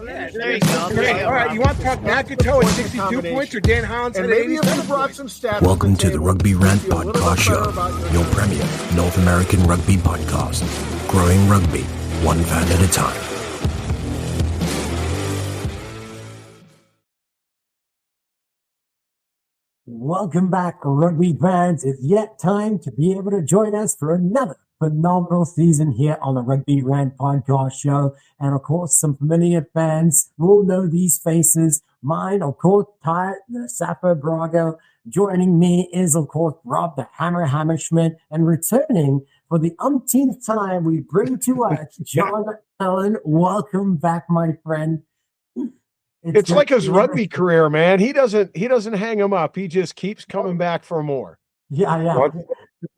Yeah, there you go. Okay, all right. You want to talk Nakato at 62 points or Dan Hollins at 87 points? Welcome to the Rugby Rant podcast show, your premier North American rugby podcast. Growing rugby, one fan at a time. Welcome back, Rugby fans. It's yet time to be able to join us for another phenomenal season here on the Rugby Rant podcast show. And of course, some familiar fans will know these faces. Mine, of course, Ty, the Saffa Brago. Joining me is, of course, Rob the Hammer Hammerschmidt. And returning for the umpteenth time, we bring to us John Cullen. Welcome back, my friend. It's like his rugby career, man. He doesn't hang him up. He just keeps coming back for more. Yeah.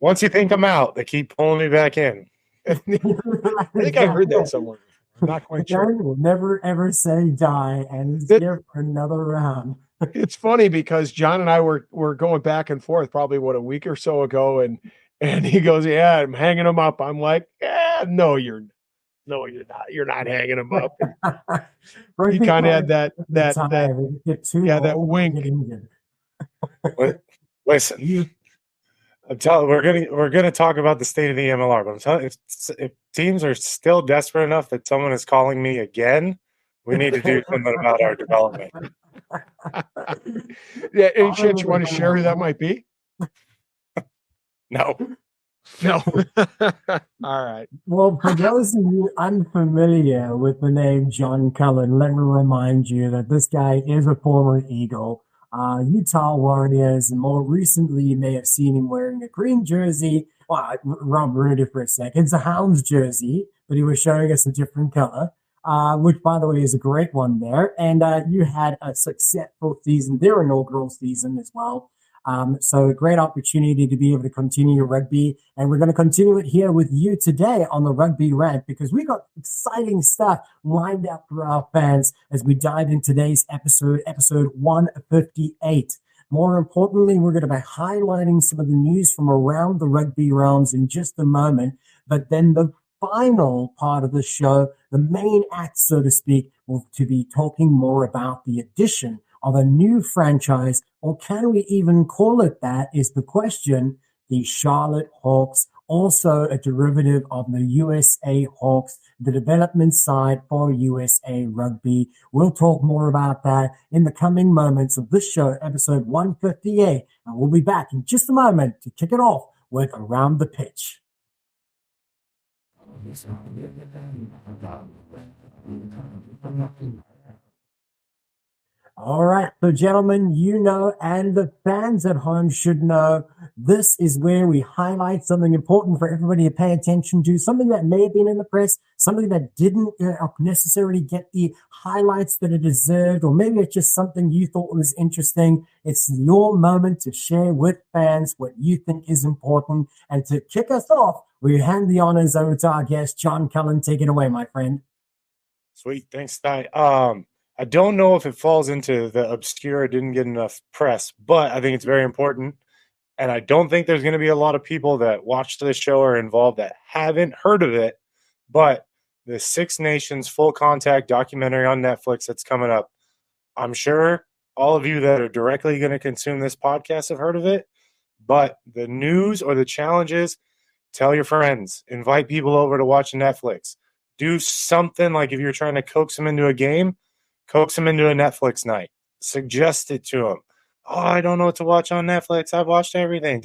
Once you think I'm out, they keep pulling me back in. I think I heard that somewhere. I'm not quite sure. John will never ever say die, and he's here for another round. It's funny because John and I were going back and forth probably a week or so ago, and he goes, "Yeah, I'm hanging him up." I'm like, "No, you're not. You're not hanging him up." He kind of had that wink. Listen, I'm telling we're gonna talk about the state of the MLR, but I'm telling you, if teams are still desperate enough that someone is calling me again, we need to do something about our development. Yeah, any chance you want to share who that might be? No. All right. Well, for those of you unfamiliar with the name John Cullen, let me remind you that this guy is a former Eagle, Utah Warriors, and more recently you may have seen him wearing a green jersey. Well, Rob ruined it for a second. It's a Hounds jersey, but he was showing us a different color, which, by the way, is a great one there. And you had a successful season, their inaugural season as well. So a great opportunity to be able to continue your rugby. And we're going to continue it here with you today on the Rugby Rant, because we got exciting stuff lined up for our fans as we dive in today's episode 158. More importantly, we're going to be highlighting some of the news from around the rugby realms in just a moment. But then the final part of the show, the main act, so to speak, will to be talking more about the addition of a new franchise, or can we even call it that, is the question. The Charlotte Hawks, also a derivative of the USA Hawks, the development side for USA Rugby. We'll talk more about that in the coming moments of this show, episode 158. And we'll be back in just a moment to kick it off with Around the Pitch. All right, so gentlemen, you know, and the fans at home should know, this is where we highlight something important for everybody to pay attention to, something that may have been in the press, something that didn't necessarily get the highlights that it deserved, or maybe it's just something you thought was interesting. It's your moment to share with fans what you think is important. And to kick us off, we hand the honors over to our guest, John Cullen. Take it away, my friend. Sweet. Thanks, Ty. I don't know if it falls into the obscure, didn't get enough press, but I think it's very important. And I don't think there's going to be a lot of people that watch the show or involved that haven't heard of it. But the Six Nations full contact documentary on Netflix that's coming up, I'm sure all of you that are directly going to consume this podcast have heard of it. But the news or the challenges, tell your friends, invite people over to watch Netflix. Do something like if you're trying to coax them into a game, coax them into a Netflix night. Suggest it to them. Oh, I don't know what to watch on Netflix. I've watched everything.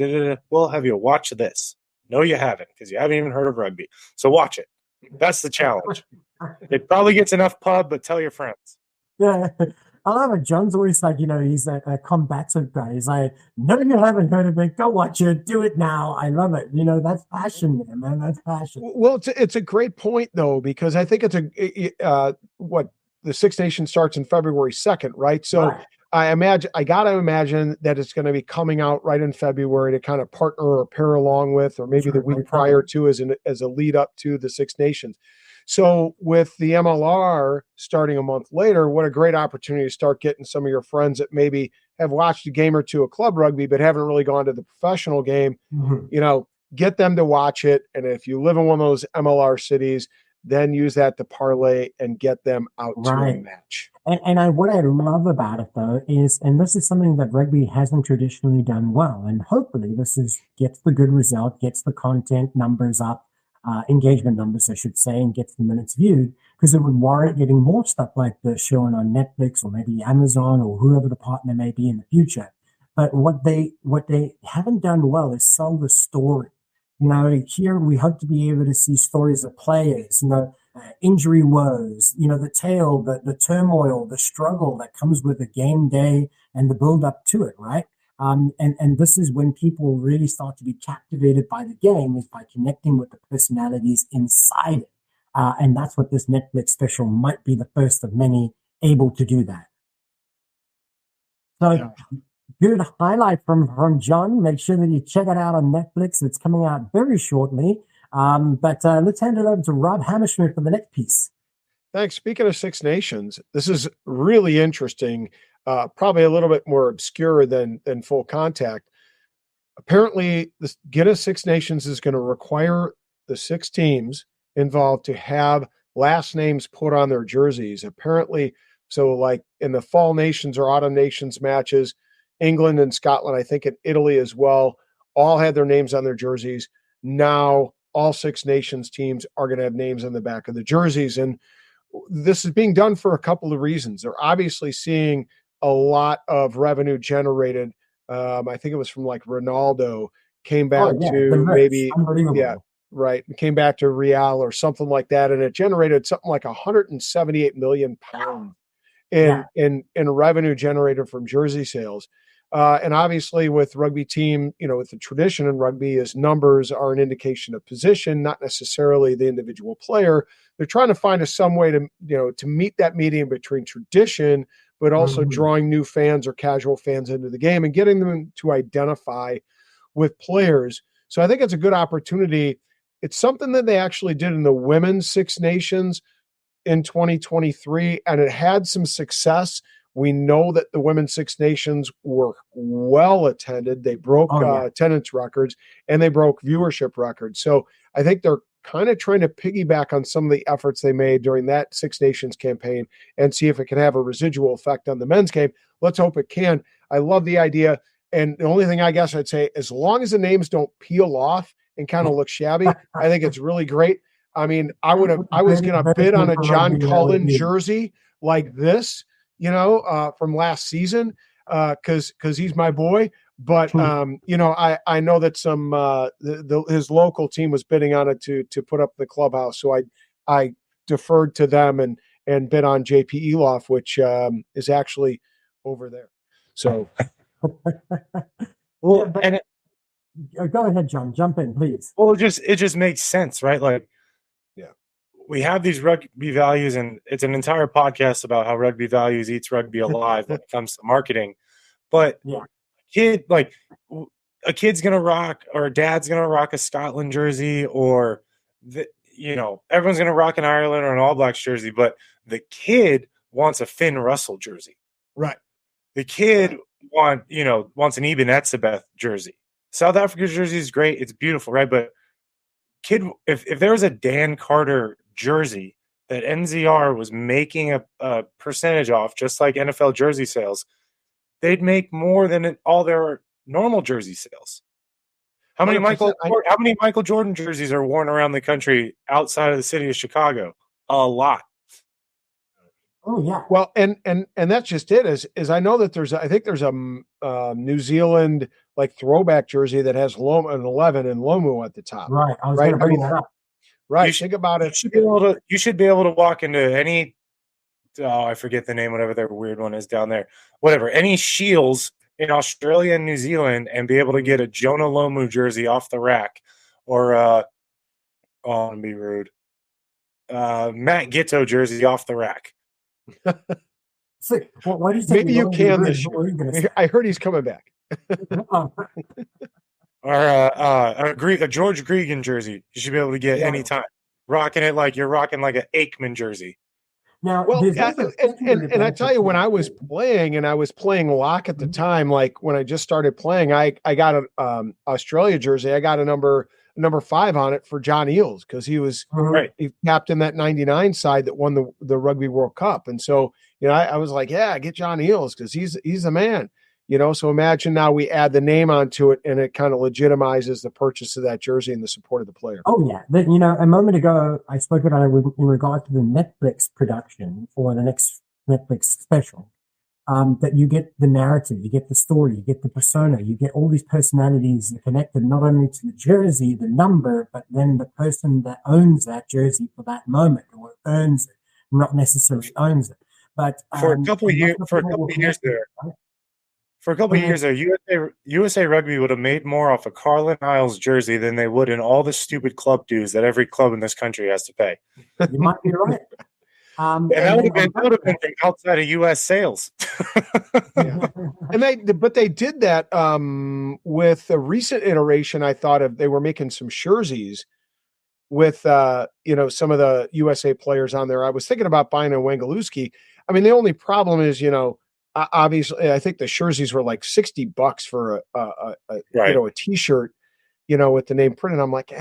Well, have you watched this? No, you haven't, because you haven't even heard of rugby. So watch it. That's the challenge. It probably gets enough pub, but tell your friends. Yeah. I love it. John's always like, he's a combative guy. He's like, no, you haven't heard of it. Go watch it. Do it now. I love it. That's passion, man. That's passion. Well, it's a great point, though, because I think the Six Nations starts in February 2nd, right? So right. I got to imagine that it's going to be coming out right in February to kind of partner or pair along with, or maybe the week prior to as a lead up to the Six Nations. So with the MLR starting a month later, what a great opportunity to start getting some of your friends that maybe have watched a game or two of club rugby, but haven't really gone to the professional game, get them to watch it. And if you live in one of those MLR cities, then use that to parlay and get them out to a Right. match. What I love about it though is, and this is something that rugby hasn't traditionally done well, and hopefully gets the good result, gets the content numbers up, engagement numbers, I should say, and gets the minutes viewed, because it would warrant getting more stuff like this shown on Netflix or maybe Amazon or whoever the partner may be in the future. But what they haven't done well is sell the story. Here we hope to be able to see stories of players, injury woes, the tale, the turmoil, the struggle that comes with the game day and the build up to it, right? And this is when people really start to be captivated by the game, is by connecting with the personalities inside it. And that's what this Netflix special might be, the first of many able to do that. So, yeah. Good highlight from John. Make sure that you check it out on Netflix. It's coming out very shortly. But let's hand it over to Rob Hammerschmidt for the next piece. Thanks. Speaking of Six Nations, this is really interesting. Probably a little bit more obscure than Full Contact. Apparently, the Guinness Six Nations is going to require the 6 teams involved to have last names put on their jerseys. Apparently, so like in the Fall Nations or Autumn Nations matches, England and Scotland, I think in Italy as well, all had their names on their jerseys. Now, all 6 Nations teams are going to have names on the back of the jerseys. And this is being done for a couple of reasons. They're obviously seeing a lot of revenue generated. I think it was from like Ronaldo came back to maybe, right. Came back to Real or something like that. And it generated something like 178 million pounds in revenue generated from jersey sales. And obviously with rugby team, with the tradition in rugby is numbers are an indication of position, not necessarily the individual player. They're trying to find some way to meet that medium between tradition, but also drawing new fans or casual fans into the game and getting them to identify with players. So I think it's a good opportunity. It's something that they actually did in the women's Six Nations in 2023, and it had some success. We know that the Women's Six Nations were well attended. They broke attendance records and they broke viewership records. So I think they're kind of trying to piggyback on some of the efforts they made during that Six Nations campaign and see if it can have a residual effect on the men's game. Let's hope it can. I love the idea. And the only thing I guess I'd say, as long as the names don't peel off and kind of look shabby, I think it's really great. I mean, I was going to bid on a John Cullen jersey like this, from last season, because he's my boy. But I know that some his local team was bidding on it to put up the clubhouse, so I deferred to them and bid on JP Eloff, which is actually over there. So, go ahead, John. Jump in, please. Well, it just makes sense, right? Like, we have these rugby values, and it's an entire podcast about how rugby values eats rugby alive when it comes to marketing. But a kid's gonna rock, or a dad's gonna rock a Scotland jersey, or everyone's gonna rock an Ireland or an All Blacks jersey. But the kid wants a Finn Russell jersey, right? The kid wants an Eben Etzebeth jersey. South Africa's jersey is great; it's beautiful, right? But kid, if there was a Dan Carter jersey that NZR was making a percentage off, just like NFL jersey sales, they'd make more than all their normal jersey sales. How many Michael Jordan jerseys are worn around the country outside of the city of Chicago? A lot. Oh yeah. Well, and that's just it. Is I know that there's a New Zealand like throwback jersey that has an 11 and Lomu at the top. Right. I was going to bring that up. Right. Think about it. You should be able to walk into any. Oh, I forget the name. Whatever their weird one is down there. Whatever. Any Shields in Australia and New Zealand, and be able to get a Jonah Lomu jersey off the rack, or I'm be rude. Matt Giteau jersey off the rack. Maybe you can this year. I heard he's coming back. Or a George Gregan jersey. You should be able to get anytime. Rocking it like you're rocking like an Aikman jersey. Now, and I tell you, when I was playing, and I was playing lock at the time, like when I just started playing, I got an Australia jersey. I got a number number 5 on it for John Eales because he captained that 99 side that won the Rugby World Cup. And so, I was like, yeah, get John Eales because he's the man. So imagine now we add the name onto it and it kind of legitimizes the purchase of that jersey and the support of the player. Oh, yeah. But, a moment ago, I spoke about it in regard to the Netflix production for the next Netflix special. That you get the narrative, you get the story, you get the persona, you get all these personalities connected not only to the jersey, the number, but then the person that owns that jersey for that moment or earns it, not necessarily owns it. But for a couple of years there, USA Rugby would have made more off a Carlin Isles jersey than they would in all the stupid club dues that every club in this country has to pay. You might be right. And that would have been from outside of U.S. sales. Yeah. But they did that with a recent iteration. I thought they were making some jerseys with some of the USA players on there. I was thinking about buying a Wengalewski. I mean, the only problem is obviously I think the jerseys were like $60 for a T-shirt, with the name printed. I'm like,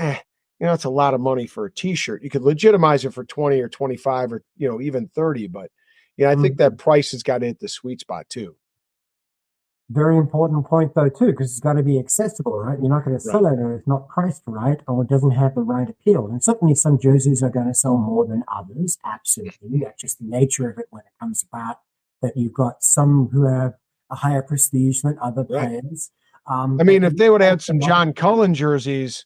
it's a lot of money for a T-shirt. You could legitimize it for 20 or 25 or, even 30. But, I think that price has got to hit the sweet spot, too. Very important point, though, too, because it's got to be accessible, right? You're not going to sell it or it's not priced right or it doesn't have the right appeal. And certainly some jerseys are going to sell more than others. Absolutely. That's just the nature of it when it comes about that you've got some who have a higher prestige than other players. If they would have had some John Cullen jerseys,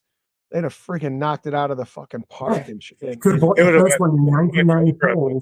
they'd have freaking knocked it out of the fucking park and shit. Could have bought the first one in 1994.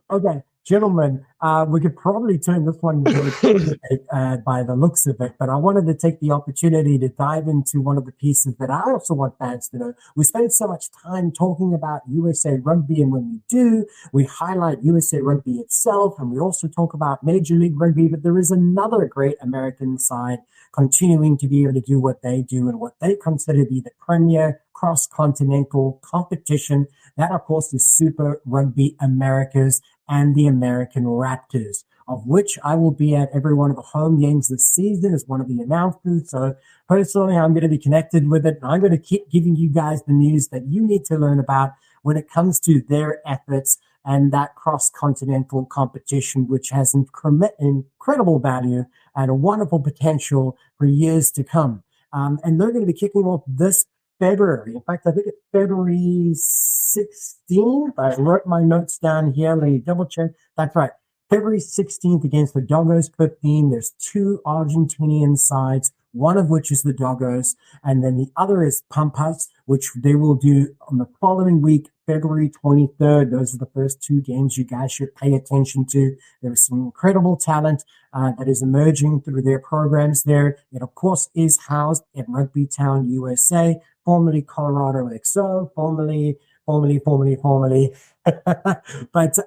Okay, gentlemen, we could probably turn this one by the looks of it, but I wanted to take the opportunity to dive into one of the pieces that I also want fans to know. We spend so much time talking about USA Rugby, and when we do, we highlight USA Rugby itself, and we also talk about Major League Rugby, but there is another great American side continuing to be able to do what they do and what they consider to be the premier cross-continental competition. That, of course, is Super Rugby Americas and the American Raptors, of which I will be at every one of the home games this season as one of the announcers. So personally, I'm going to be connected with it. And I'm going to keep giving you guys the news that you need to learn about when it comes to their efforts and that cross-continental competition, which has incredible value and a wonderful potential for years to come. And they're going to be kicking off this February. In fact, I think it's February 16th. I wrote my notes down here. Let me double check. That's right. February 16th against the Doggos 15. There's 2 Argentinian sides, one of which is the Doggos, and then the other is Pampas, which they will do on the following week, February 23rd. Those are the first 2 games you guys should pay attention to. There is some incredible talent that is emerging through their programs there. It, of course, is housed at Rugby Town, USA, formerly Colorado XO, formerly. But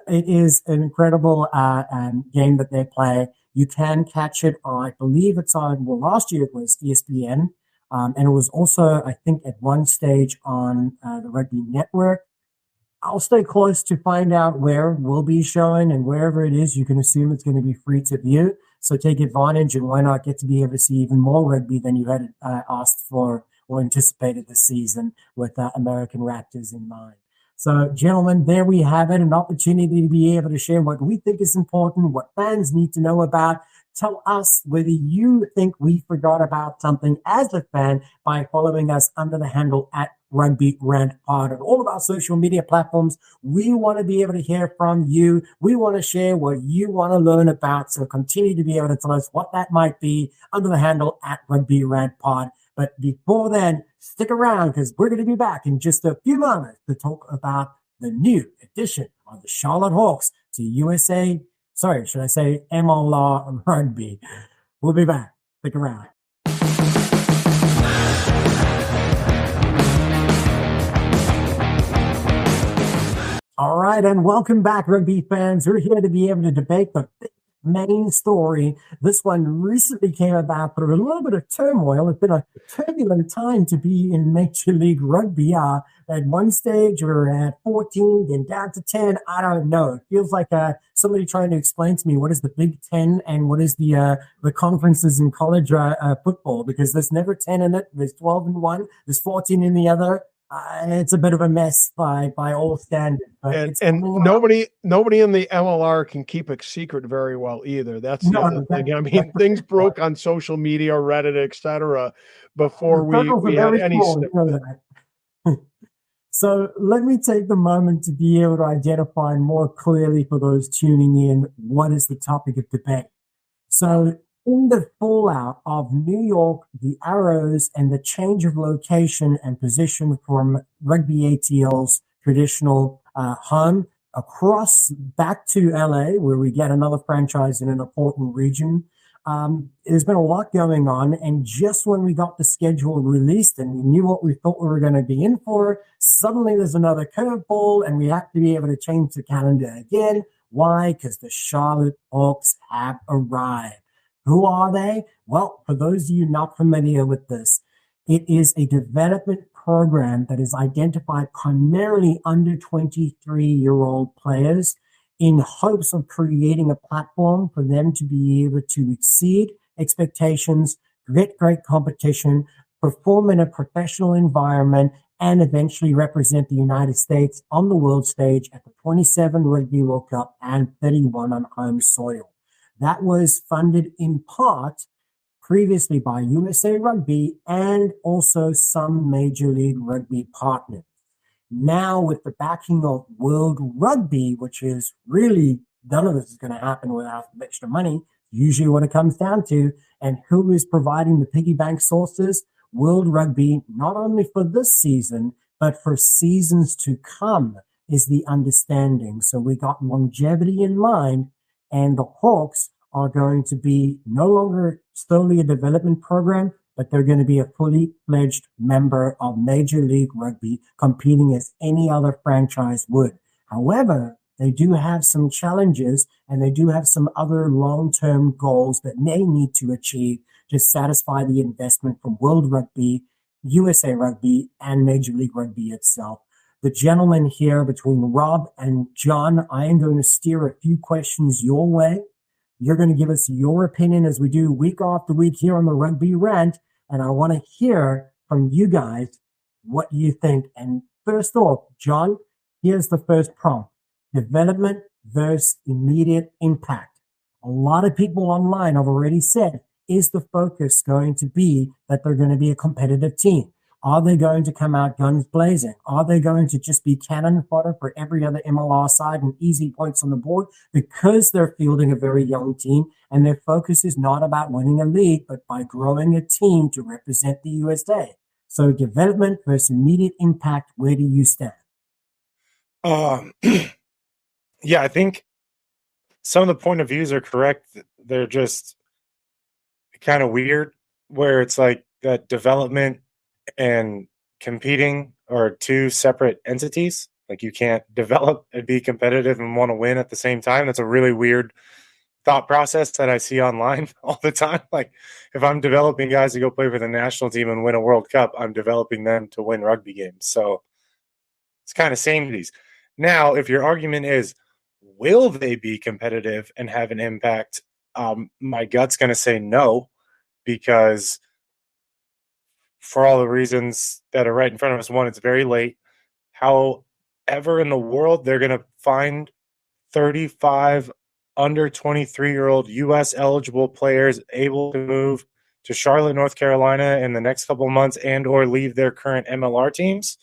it is an incredible game that they play. You can catch it on, I believe it's on, last year it was ESPN, and it was also, I think, at one stage on the Rugby Network. I'll stay close to find out where we'll be showing, and wherever it is, you can assume it's going to be free to view. So take advantage, and why not get to be able to see even more rugby than you had asked for or anticipated this season with American Raptors in mind. So, gentlemen, there we have it, an opportunity to be able to share what we think is important, what fans need to know about. Tell us whether you think we forgot about something as a fan by following us under the handle at Rugby Rant Pod on all of our social media platforms. We want to be able to hear from you. We want to share what you want to learn about. So continue to be able to tell us what that might be under the handle at Rugby Rant Pod. But before then, stick around because we're going to be back in just a few moments to talk about the new edition of the Charlotte Hawks to USA. Sorry, should I say MLR Rugby? We'll be back. Stick around. All right, and welcome back, rugby fans. We're here to be able to debate the main story. This one recently came about through a little bit of turmoil. It's been a turbulent time to be in Major League Rugby. At one stage, we were at 14, then down to 10. I don't know. It feels like somebody trying to explain to me what is the Big Ten and what is the conferences in college football, because there's never 10 in it. There's 12 in one. There's 14 in the other. It's a bit of a mess by all standards. And nobody in the MLR can keep a secret very well either. That's the other thing. I mean, things broke on social media, Reddit, etc. before we had any snippet. So let me take the moment to be able to identify more clearly for those tuning in what is the topic of debate. So in the fallout of New York, the Arrows, and the change of location and position from Rugby ATL's traditional home across back to LA, where we get another franchise in an important region, there's been a lot going on. And just when we got the schedule released and we knew what we thought we were going to be in for, suddenly there's another curveball and we have to be able to change the calendar again. Why? Because the Charlotte Hawks have arrived. Who are they? Well, for those of you not familiar with this, it is a development program that is identified primarily under 23-year-old players in hopes of creating a platform for them to be able to exceed expectations, get great competition, perform in a professional environment, and eventually represent the United States on the world stage at the 27 Rugby World Cup and 31 on home soil. That was funded in part previously by USA Rugby and also some Major League Rugby partners. Now, with the backing of World Rugby, which is really, none of this is going to happen without extra money, usually what it comes down to, and who is providing the piggy bank sources? World Rugby, not only for this season, but for seasons to come, is the understanding. So we got longevity in mind, and the Hawks are going to be no longer solely a development program, but they're going to be a fully fledged member of Major League Rugby, competing as any other franchise would. However, they do have some challenges and they do have some other long-term goals that they need to achieve to satisfy the investment from World Rugby, USA Rugby, and Major League Rugby itself. The gentlemen here between Rob and John, I am going to steer a few questions your way. You're going to give us your opinion as we do week after week here on the Rugby Rant. And I want to hear from you guys what you think. And first off, John, here's the first prompt. Development versus immediate impact. A lot of people online have already said, is the focus going to be that they're going to be a competitive team? Are they going to come out guns blazing? Are they going to just be cannon fodder for every other MLR side and easy points on the board because they're fielding a very young team and their focus is not about winning a league, but by growing a team to represent the USA? So development versus immediate impact, where do you stand? Yeah, I think some of the point of views are correct. They're just kind of weird where it's like that development and competing are two separate entities. Like you can't develop and be competitive and want to win at the same time. That's a really weird thought process that I see online all the time. Like if I'm developing guys to go play for the national team and win a World Cup, I'm developing them to win rugby games. So it's kind of samesies. Now, if your argument is, will they be competitive and have an impact? My gut's going to say no, because for all the reasons that are right in front of us. One, it's very late. However in the world they're going to find 35 under 23-year-old U.S. eligible players able to move to Charlotte, North Carolina in the next couple of months and or leave their current MLR teams?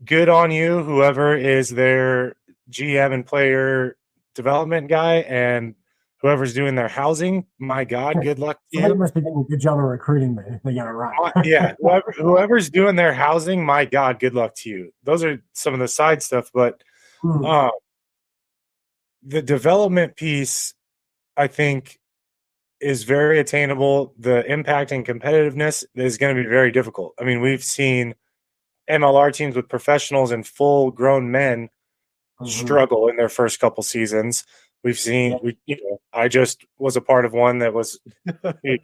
Good on you, whoever is their GM and player development guy, and whoever's doing their housing, my God, good luck to you. They must be doing a good job of recruiting me if they got it right. Yeah, whoever's doing their housing, my God, good luck to you. Those are some of the side stuff, but the development piece, I think, is very attainable. The impact and competitiveness is going to be very difficult. I mean, we've seen MLR teams with professionals and full-grown men struggle in their first couple seasons. We've seen, I just was a part of one that was, you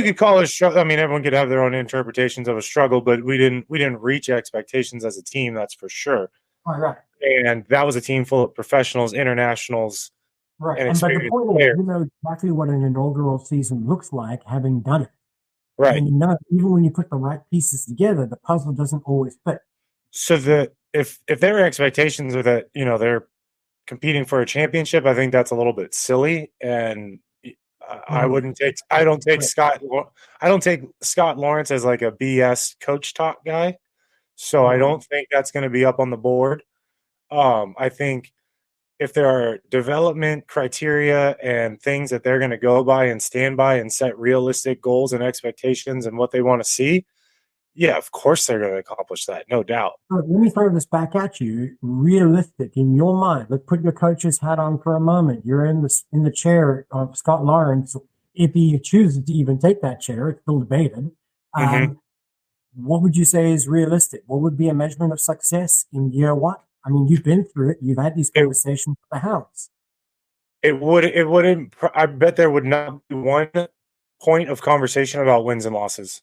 could call it a struggle. I mean, everyone could have their own interpretations of a struggle, but we didn't reach expectations as a team. That's for sure. Right. And that was a team full of professionals, internationals, Right. and But the experienced point is, players. you know exactly what an inaugural season looks like, having done it. Right. And you know, even when you put the right pieces together, the puzzle doesn't always fit. So if their expectations are that, they're competing for a championship, I think that's a little bit silly. And I don't take Scott Lawrence as like a BS coach talk guy. So I don't think that's going to be up on the board. I think if there are development criteria and things that they're going to go by and stand by and set realistic goals and expectations and what they want to see, yeah, of course they're going to accomplish that, no doubt. Let me throw this back at you. Realistic in your mind. Let's put your coach's hat on for a moment. You're in the chair of Scott Lawrence. If he chooses to even take that chair, it's still debated. What would you say is realistic? What would be a measurement of success in year one? I mean, you've been through it. You've had these conversations with the Hounds. It wouldn't. I bet there would not be one point of conversation about wins and losses.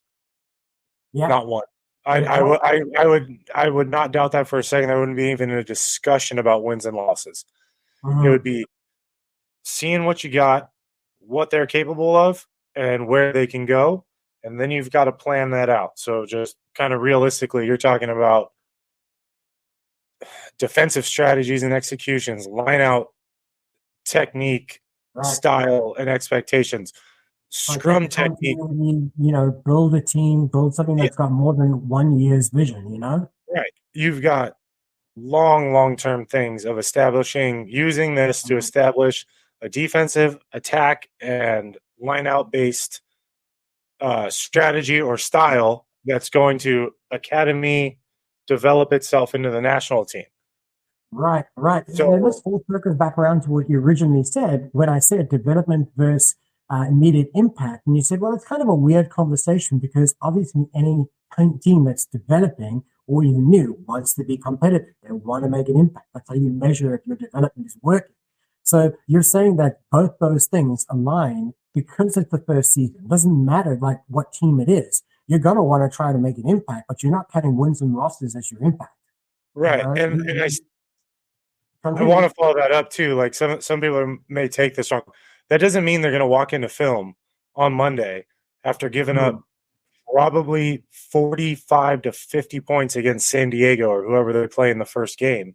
Yeah. Not one. I would not doubt that for a second. There wouldn't be even a discussion about wins and losses. It would be seeing what you got, what they're capable of, and where they can go, and then you've got to plan that out. So just kind of realistically, you're talking about defensive strategies and executions, line out technique, style, and expectations. Scrum technique. Build a team, build something that's got more than 1 year's vision, Right. You've got long-term things of using this to establish a defensive attack and line-out based strategy or style that's going to academy develop itself into the national team. Right. So this all circles back around to what you originally said when I said development versus immediate impact. And you said, well, it's kind of a weird conversation because obviously any team that's developing or even new wants to be competitive. They want to make an impact. That's how you measure if your development is working. So you're saying that both those things align because it's the first season. It doesn't matter like what team it is. You're going to want to try to make an impact, but you're not counting wins and losses as your impact. Right. And I want to follow that up too. Like some people may take this wrong. That doesn't mean they're going to walk into film on Monday after giving up probably 45 to 50 points against San Diego or whoever they play in the first game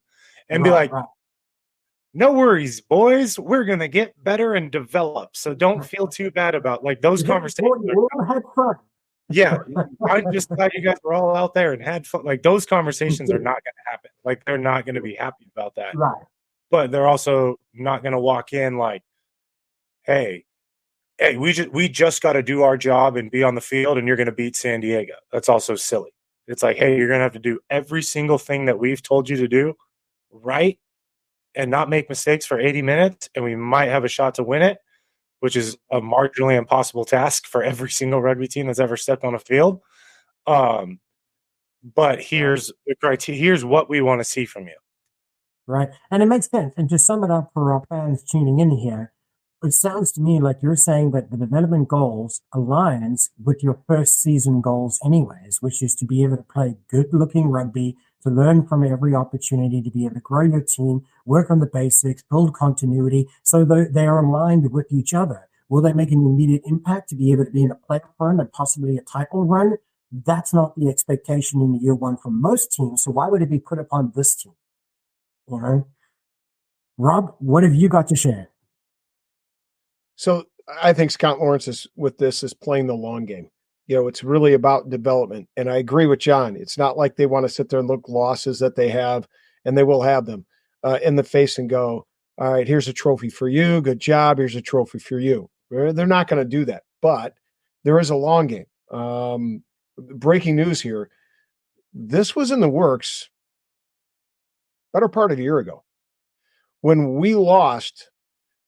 and be like, no worries, boys. We're going to get better and develop. So don't feel too bad about like those conversations. Had fun. Yeah. I'm just glad you guys were all out there and had fun. Like those conversations are not going to happen. Like they're not going to be happy about that. Right. But they're also not going to walk in like, hey, we just got to do our job and be on the field and you're going to beat San Diego. That's also silly. It's like, hey, you're going to have to do every single thing that we've told you to do right and not make mistakes for 80 minutes, and we might have a shot to win it, which is a marginally impossible task for every single rugby team that's ever stepped on a field. But here's the criteria. Here's what we want to see from you. Right. And it makes sense. And to sum it up for our fans tuning in here, it sounds to me like you're saying that the development goals aligns with your first season goals anyways, which is to be able to play good looking rugby, to learn from every opportunity, to be able to grow your team, work on the basics, build continuity, so they are aligned with each other. Will they make an immediate impact to be able to be in a playoff run and possibly a title run? That's not the expectation in year one from most teams. So why would it be put upon this team? Rob, what have you got to share? So I think Scott Lawrence is playing the long game. It's really about development. And I agree with John. It's not like they want to sit there and look losses that they have, and they will have them in the face and go, all right, here's a trophy for you. Good job. Here's a trophy for you. They're not going to do that, but there is a long game. Breaking news here. This was in the works better part of a year ago when we lost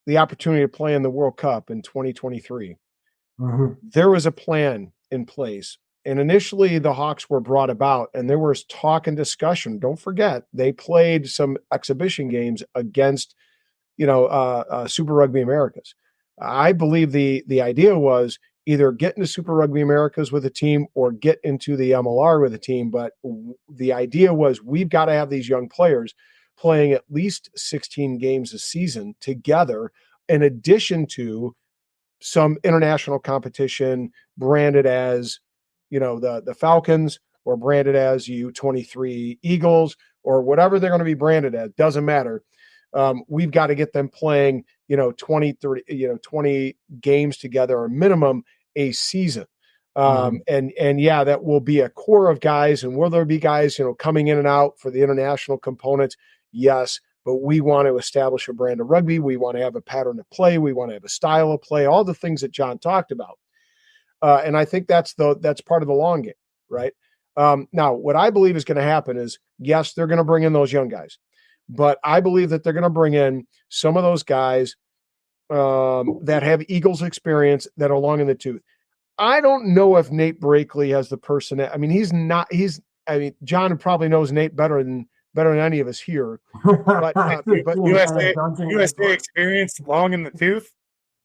the opportunity to play in the World Cup in 2023. There was a plan in place. And initially the Hawks were brought about and there was talk and discussion. Don't forget, they played some exhibition games against, Super Rugby Americas. I believe the idea was either get into Super Rugby Americas with a team or get into the MLR with a team. But the idea was we've got to have these young players playing at least 16 games a season together, in addition to some international competition branded as, the Falcons, or branded as U23 Eagles, or whatever they're going to be branded as. Doesn't matter. We've got to get them playing, 20, 30, 20 games together, or minimum a season. And yeah, that will be a core of guys. And will there be guys, coming in and out for the international components? Yes. But we want to establish a brand of rugby. We want to have a pattern of play. We want to have a style of play, all the things that John talked about. And I think that's part of the long game, right? Now, what I believe is going to happen is, yes, they're going to bring in those young guys, but I believe that they're going to bring in some of those guys that have Eagles experience, that are long in the tooth. I don't know if Nate Brakeley has the person. I mean, John probably knows Nate better than any of us here. But USA experience, long in the tooth.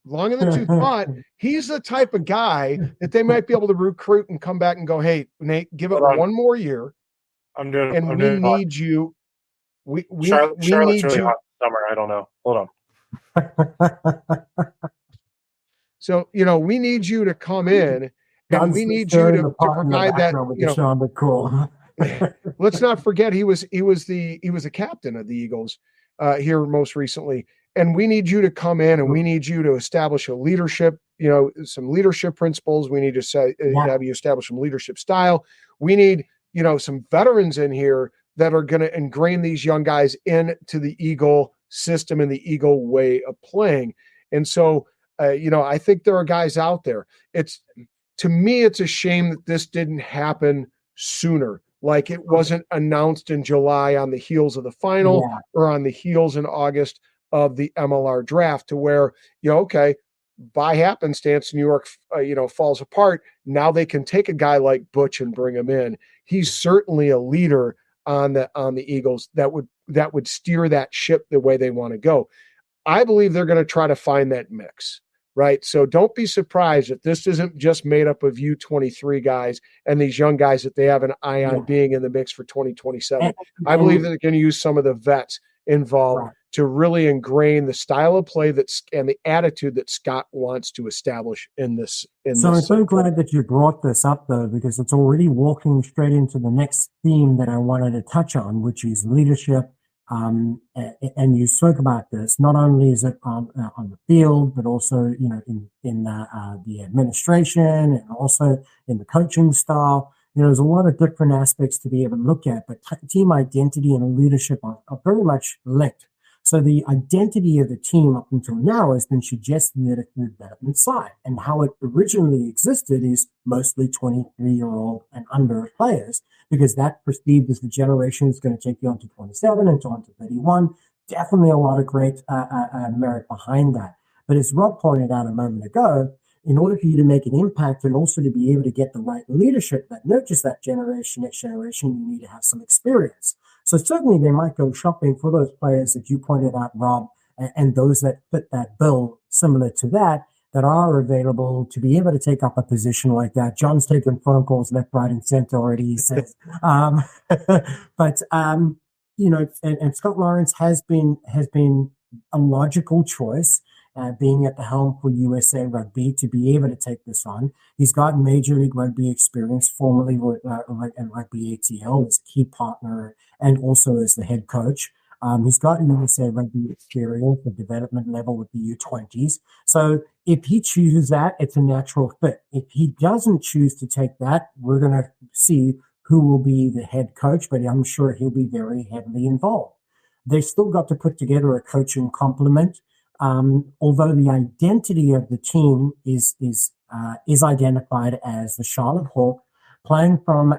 Long in the tooth, but he's the type of guy that they might be able to recruit and come back and go, "Hey, Nate, give it one more year. We need you. We Charlotte's need really you." hot summer. I don't know. Hold on. So we need you to come in, and we need you to provide that. Cool. Let's not forget he was a captain of the Eagles here most recently. And we need you to come in, and we need you to establish a leadership, some leadership principles. We need to have you establish some leadership style. We need, some veterans in here that are going to ingrain these young guys into the Eagle system and the Eagle way of playing. And so, I think there are guys out there. To me, it's a shame that this didn't happen sooner. Like, it wasn't announced in July on the heels of the final or on the heels in August of the MLR draft, to where, okay, by happenstance, New York, falls apart. Now they can take a guy like Butch and bring him in. He's certainly a leader on the Eagles that would steer that ship the way they want to go. I believe they're going to try to find that mix, right? So don't be surprised if this isn't just made up of U23 guys and these young guys that they have an eye on being in the mix for 2027. I believe that they're going to use some of the vets involved to really ingrain the style of play and the attitude that Scott wants to establish in this. I'm so glad that you brought this up, though, because it's already walking straight into the next theme that I wanted to touch on, which is leadership. And you spoke about this. Not only is it on the field, but also in the administration, and also in the coaching style. There's a lot of different aspects to be able to look at, but team identity and leadership are very much linked. So the identity of the team up until now has been suggested at the development side, and how it originally existed is mostly 23-year-old and under players, because that perceived as the generation is going to take you on to 27 and on to 31. Definitely a lot of great merit behind that. But as Rob pointed out a moment ago, in order for you to make an impact and also to be able to get the right leadership that nurtures that generation, next generation, you need to have some experience. So certainly they might go shopping for those players that you pointed out, Rob, and those that fit that bill similar to that are available to be able to take up a position like that. John's taking phone calls left, right, and center already, he says. But Scott Lawrence has been a logical choice. Being at the helm for USA Rugby to be able to take this on. He's got Major League Rugby experience, formerly with Rugby ATL as a key partner and also as the head coach. He's got USA Rugby experience at development level with the U20s. So if he chooses that, it's a natural fit. If he doesn't choose to take that, we're going to see who will be the head coach, but I'm sure he'll be very heavily involved. They still got to put together a coaching complement. Although the identity of the team is identified as the Charlotte Hawk, playing from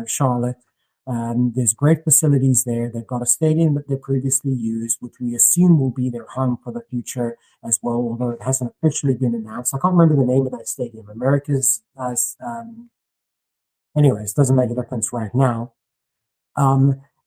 Charlotte. There's great facilities there. They've got a stadium that they previously used, which we assume will be their home for the future as well, although it hasn't officially been announced. I can't remember the name of that stadium. Anyways, doesn't make a difference right now.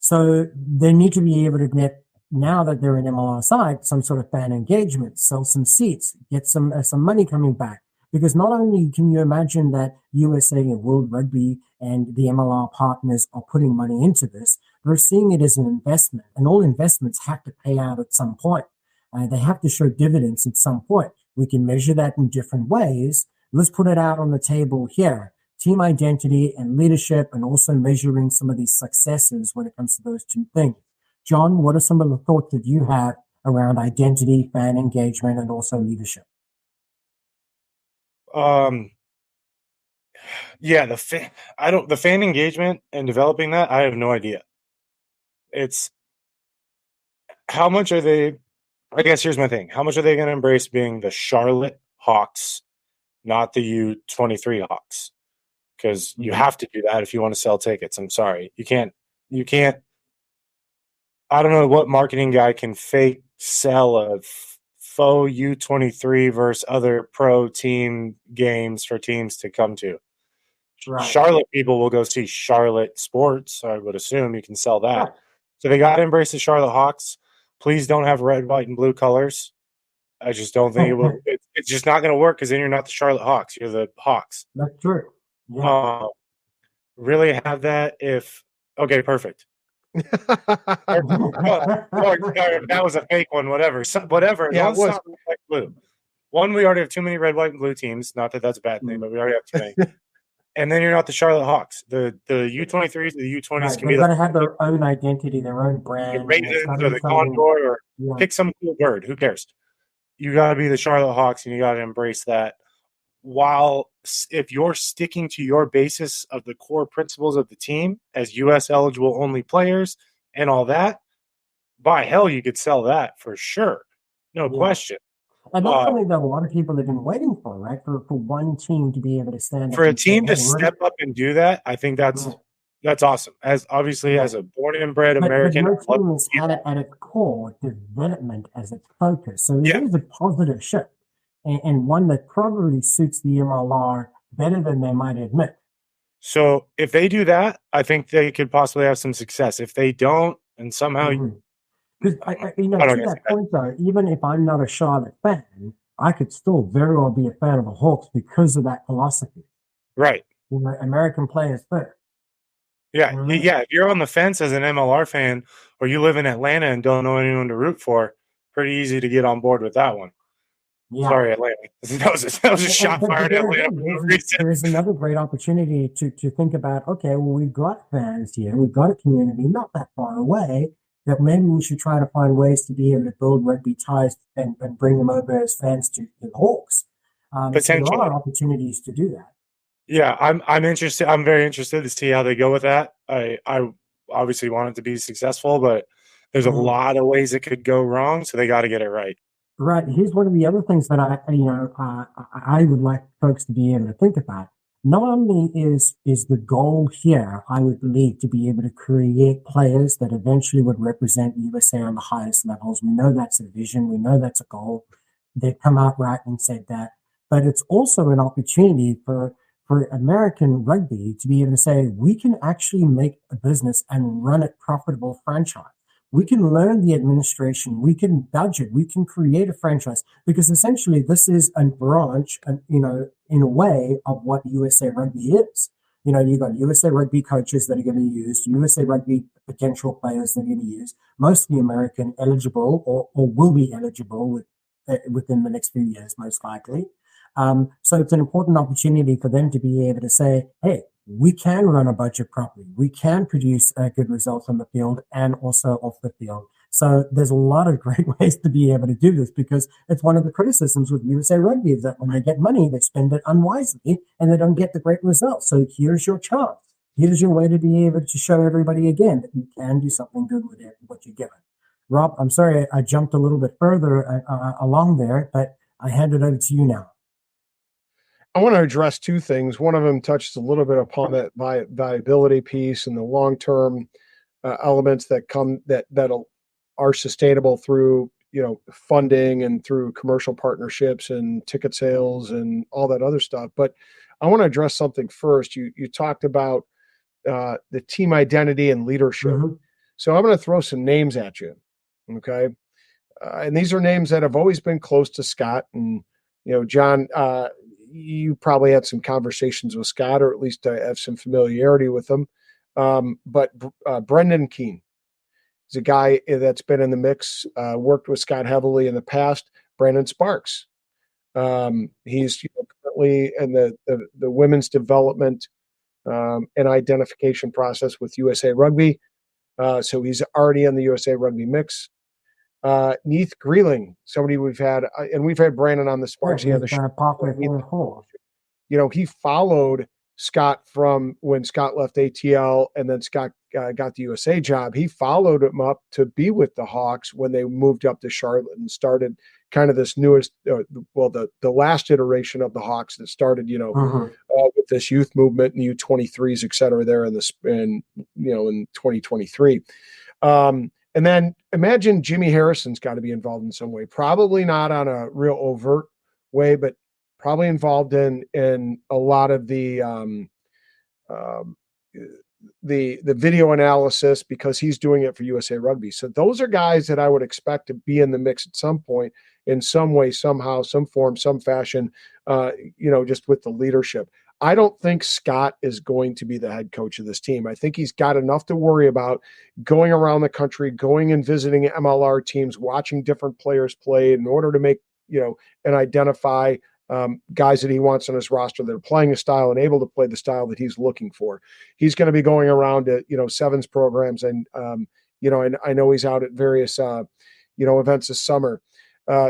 So they need to be able to get now that they're in MLR side, some sort of fan engagement, sell some seats, get some money coming back. Because not only can you imagine that USA and World Rugby and the MLR partners are putting money into this, they're seeing it as an investment, and all investments have to pay out at some point. They have to show dividends at some point. We can measure that in different ways. Let's put it out on the table here. Team identity and leadership, and also measuring some of these successes when it comes to those two things. John, what are some of the thoughts that you have around identity, fan engagement, and also leadership? Yeah, the fan engagement and developing that, I have no idea. It's how much are they? I guess here's my thing: how much are they going to embrace being the Charlotte Hawks, not the U23 Hawks? Because you have to do that if you want to sell tickets. I'm sorry, you can't. I don't know what marketing guy can fake sell a faux U23 versus other pro team games for teams to come to. Right. Charlotte people will go see Charlotte sports. I would assume you can sell that. Right. So they got to embrace the Charlotte Hawks. Please don't have red, white, and blue colors. I just don't think it will. It's just not going to work because then you're not the Charlotte Hawks. You're the Hawks. That's true. Yeah. Really have that if – okay, perfect. That was a fake one, whatever. Whatever. Yeah, it was. Like blue. One, we already have too many red, white, and blue teams. Not that that's a bad thing, but we already have too many. And then you're not the Charlotte Hawks. The U23s, the U20s can be. They're going to have their own identity, their own brand. The Ravens or the Condor, or pick some cool bird. Who cares? You got to be the Charlotte Hawks, and you got to embrace that. While if you're sticking to your basis of the core principles of the team as U.S. eligible only players and all that, by hell, you could sell that for sure. No question. And that's something that a lot of people have been waiting for, right? For one team to be able to stand for a team to step up and do that, I think that's awesome. As obviously as a born and bred American, but your team has had it at its core development as its focus, so it is a positive shift, and one that probably suits the MLR better than they might admit. So if they do that, I think they could possibly have some success. If they don't, and somehow. Because to that point, though, even if I'm not a Charlotte fan, I could still very well be a fan of the Hawks because of that philosophy. Right. American players first. Yeah, yeah. If you're on the fence as an MLR fan, or you live in Atlanta and don't know anyone to root for, pretty easy to get on board with that one. Yeah. Sorry, Atlanta. That was a shot fired at Atlanta. There's another great opportunity to think about, okay, well, we've got fans here. We've got a community not that far away. That maybe we should try to find ways to be able to build rugby ties and bring them over as fans to the Hawks. Potentially. So there are opportunities to do that. Yeah, I'm interested. I'm very interested to see how they go with that. I obviously want it to be successful, but there's a lot of ways it could go wrong, so they got to get it right. Right. Here's one of the other things that I would like folks to be able to think about. Not only is the goal here, I would believe, to be able to create players that eventually would represent USA on the highest levels. We know that's a vision. We know that's a goal. They've come out right and said that. But it's also an opportunity for American rugby to be able to say, we can actually make a business and run a profitable franchise. We can learn the administration. We can budget. We can create a franchise, because essentially this is a branch, in a way, of what USA Rugby is. You've got USA Rugby coaches that are going to use, USA Rugby potential players that are going to use, mostly American eligible or will be eligible within the next few years, most likely. So it's an important opportunity for them to be able to say, hey, we can run a budget properly. We can produce good results on the field and also off the field. So there's a lot of great ways to be able to do this, because it's one of the criticisms with USA Rugby is that when they get money, they spend it unwisely and they don't get the great results. So here's your chance. Here's your way to be able to show everybody again that you can do something good with what you're given. Rob, I'm sorry I jumped a little bit further along there, but I hand it over to you now. I want to address two things. One of them touches a little bit upon that viability piece and the long-term elements that come that are sustainable through funding and through commercial partnerships and ticket sales and all that other stuff. But I want to address something first. You talked about the team identity and leadership. Mm-hmm. So I'm going to throw some names at you. Okay. And these are names that have always been close to Scott. And, John, you probably had some conversations with Scott, or at least have some familiarity with him. But Brendan Keene is a guy that's been in the mix, worked with Scott heavily in the past. Brandon Sparks. He's currently in the women's development and identification process with USA Rugby. So he's already in the USA Rugby mix. Neith Greeling, somebody we've had, and we've had Brandon on the Sparks. Yeah, he's popular for he followed Scott from when Scott left ATL, and then Scott got the USA job. He followed him up to be with the Hawks when they moved up to Charlotte and started kind of this newest, the last iteration of the Hawks that started, with this youth movement and U23s, et cetera, there in 2023. And then imagine Jimmy Harrison's got to be involved in some way, probably not on a real overt way, but probably involved in a lot of the video analysis, because he's doing it for USA Rugby. So those are guys that I would expect to be in the mix at some point, in some way, somehow, some form, some fashion, just with the leadership. I don't think Scott is going to be the head coach of this team. I think he's got enough to worry about going around the country, going and visiting MLR teams, watching different players play in order to make, and identify guys that he wants on his roster that are playing a style and able to play the style that he's looking for. He's going to be going around to, sevens programs, and, and I know he's out at various, events this summer.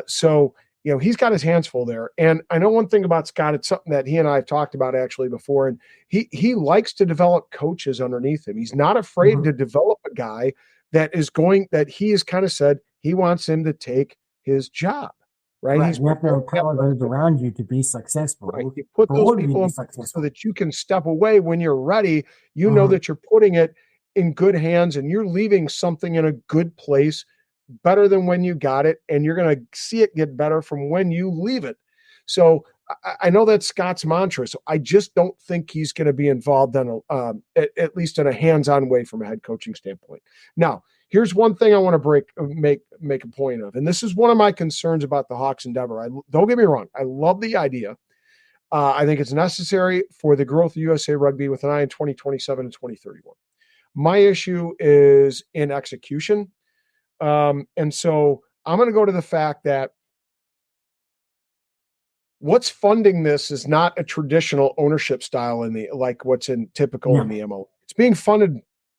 So he's got his hands full there. And I know one thing about Scott, it's something that he and I have talked about actually before, and he likes to develop coaches underneath him. He's not afraid to develop a guy that he has kind of said he wants him to take his job. Right. You have to empower those around you to be successful. Right. You put those people in so that you can step away when you're ready. You know that you're putting it in good hands and you're leaving something in a good place, better than when you got it. And you're going to see it get better from when you leave it. So I know that's Scott's mantra. So I just don't think he's going to be involved in at least in a hands-on way from a head coaching standpoint. Now, here's one thing I want to make a point of, and this is one of my concerns about the Hawks endeavor. Don't get me wrong. I love the idea. I think it's necessary for the growth of USA Rugby with an eye in 2027 and 2031. My issue is in execution. And so I'm going to go to the fact that what's funding this is not a traditional ownership style like what's typical in the MO. It's being funded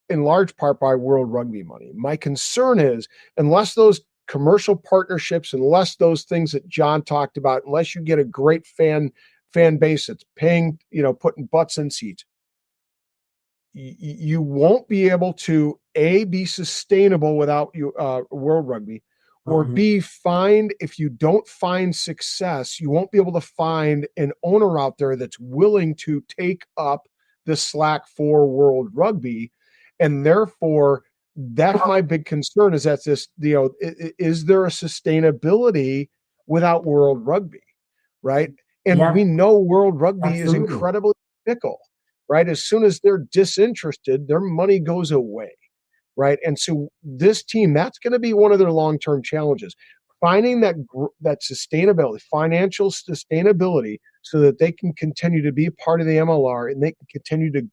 in large part by World Rugby money. My concern is, unless those commercial partnerships, unless those things that John talked about, unless you get a great fan base that's paying, putting butts in seats, you won't be able to be sustainable without World Rugby, or B, if you don't find success, you won't be able to find an owner out there that's willing to take up the slack for World Rugby. And therefore, that's my big concern, is that this, is there a sustainability without World Rugby, right? And we know World Rugby is incredibly fickle, right? As soon as they're disinterested, their money goes away, right? And so this team, that's going to be one of their long-term challenges, finding that sustainability, financial sustainability, so that they can continue to be a part of the MLR and they can continue to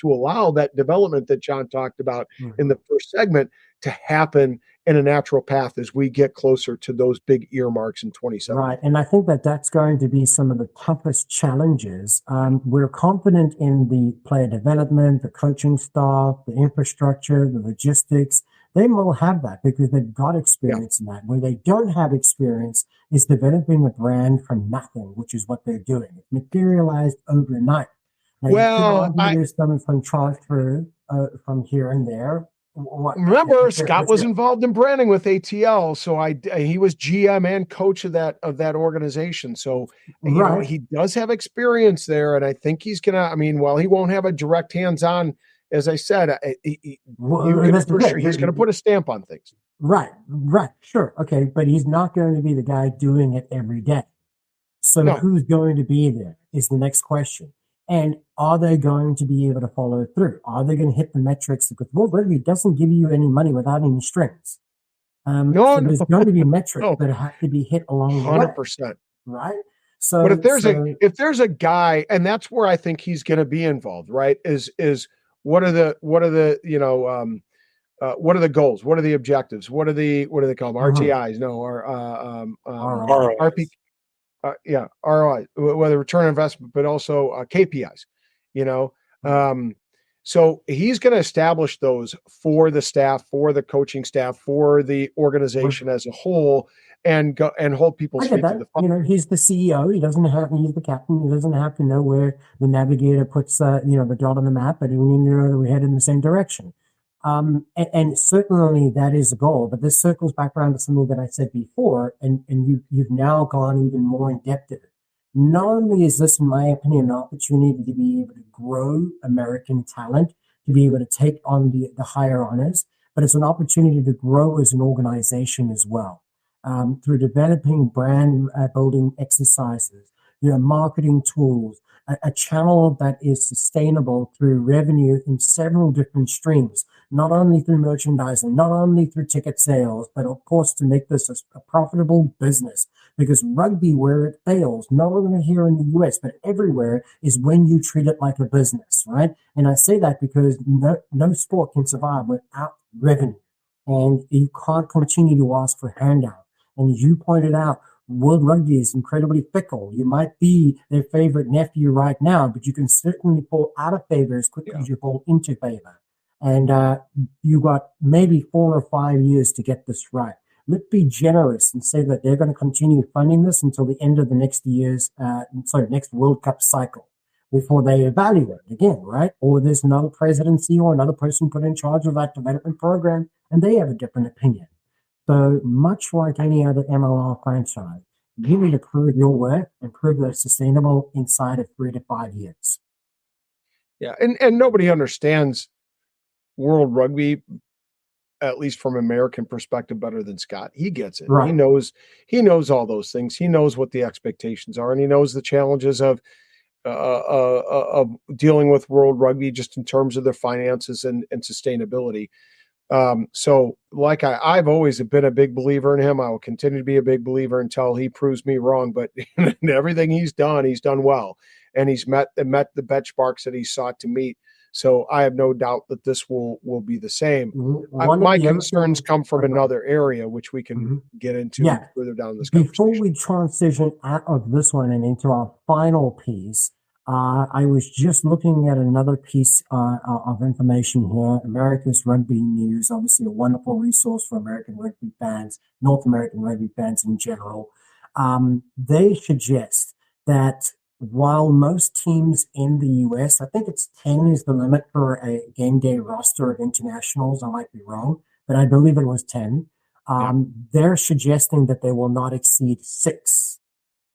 allow that development that John talked about in the first segment to happen in a natural path as we get closer to those big earmarks in 2027. Right. And I think that's going to be some of the toughest challenges. We're confident in the player development, the coaching staff, the infrastructure, the logistics. They will have that because they've got experience in that. Where they don't have experience is developing a brand from nothing, which is what they're doing. It's materialized overnight. Now, there's coming from transfer from here and there. Remember, Scott was involved in branding with ATL, so he was GM and coach of that organization. So he does have experience there, and I think he's gonna. While he won't have a direct hands-on, as I said, he's gonna put a stamp on things. Right, sure, okay, but he's not going to be the guy doing it every day. So who's going to be there is the next question. And are they going to be able to follow through? Are they going to hit the metrics? Because World Rugby doesn't give you any money without any strings. No, So there's no, going to be metrics no, that have to be hit along the way, 100%. right? But So, if there's a guy, and that's where I think he's going to be involved, right? Is what are the what are the goals? What are the objectives? What do they call them? RTIs? No, or all right. RP, yeah, ROI, whether return on investment, but also KPIs. You know, um, so he's going to establish those for the staff, for the coaching staff, for the organization as a whole, and go and hold people's I get feet to that. the fire. You know, he's the CEO. He doesn't have to, he's the captain. He doesn't have to know where the navigator puts, the dot on the map, but we know that we're headed in the same direction. And certainly that is the goal. But this circles back around to something that I said before, and you've now gone even more in depth of it. Not only is this, in my opinion, an opportunity to be able to grow American talent, to be able to take on the higher honors, but it's an opportunity to grow as an organization as well. Through developing brand building exercises, marketing tools, a channel that is sustainable through revenue in several different streams, not only through merchandising, not only through ticket sales, but of course to make this a profitable business. Because rugby, where it fails, not only here in the US, but everywhere, is when you treat it like a business, right? And I say that because no sport can survive without revenue. And you can't continue to ask for handouts. And as you pointed out, World Rugby is incredibly fickle. You might be their favorite nephew right now, but you can certainly fall out of favor as quickly as you fall into favor. And you got maybe 4 or 5 years to get this right. Let's be generous and say that they're going to continue funding this until the end of the next next World Cup cycle before they evaluate again, right? Or there's another presidency or another person put in charge of that development program, and they have a different opinion. So much like any other MLR franchise, you need to prove your worth and prove that it's sustainable inside of 3 to 5 years. Yeah, and nobody understands World Rugby, at least from American perspective, better than Scott. He gets it. Right. He knows all those things. He knows what the expectations are, and he knows the challenges of dealing with World Rugby just in terms of their finances and sustainability. So like I've always been a big believer in him. I will continue to be a big believer until he proves me wrong, but everything he's done well, and he's met the benchmarks that he sought to meet. So I have no doubt that this will be the same. My concerns come from another area, which we can get into further down this conversation. Before we transition out of this one and into our final piece, I was just looking at another piece of information here. America's Rugby News, obviously a wonderful resource for American rugby fans, North American rugby fans in general. They suggest that while most teams in the US, I think it's 10 is the limit for a game day roster of internationals. I might be wrong, but I believe it was 10. They're suggesting that they will not exceed 6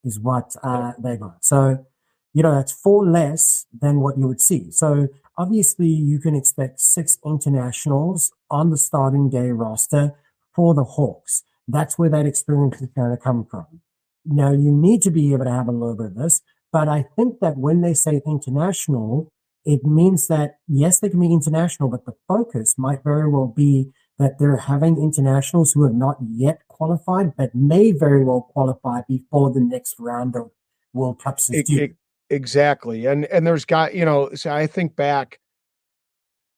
is what they got. So, that's 4 less than what you would see. So obviously you can expect 6 internationals on the starting day roster for the Hawks. That's where that experience is going to come from. Now you need to be able to have a little bit of this, but I think that when they say international, it means that yes, they can be international, but the focus might very well be that they're having internationals who have not yet qualified, but may very well qualify before the next round of World Cups is due. Exactly. And there's so I think back,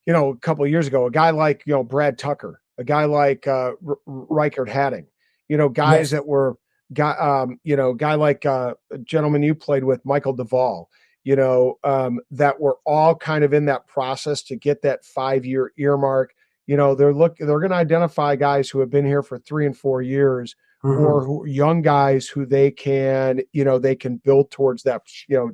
a couple of years ago, a guy like, Brad Tucker, a guy like Reichert Hadding, guys that were guy like a gentleman you played with, Michael Duvall, that were all kind of in that process to get that 5-year earmark. They're going to identify guys who have been here for 3 and 4 years, or who young guys who they can build towards that,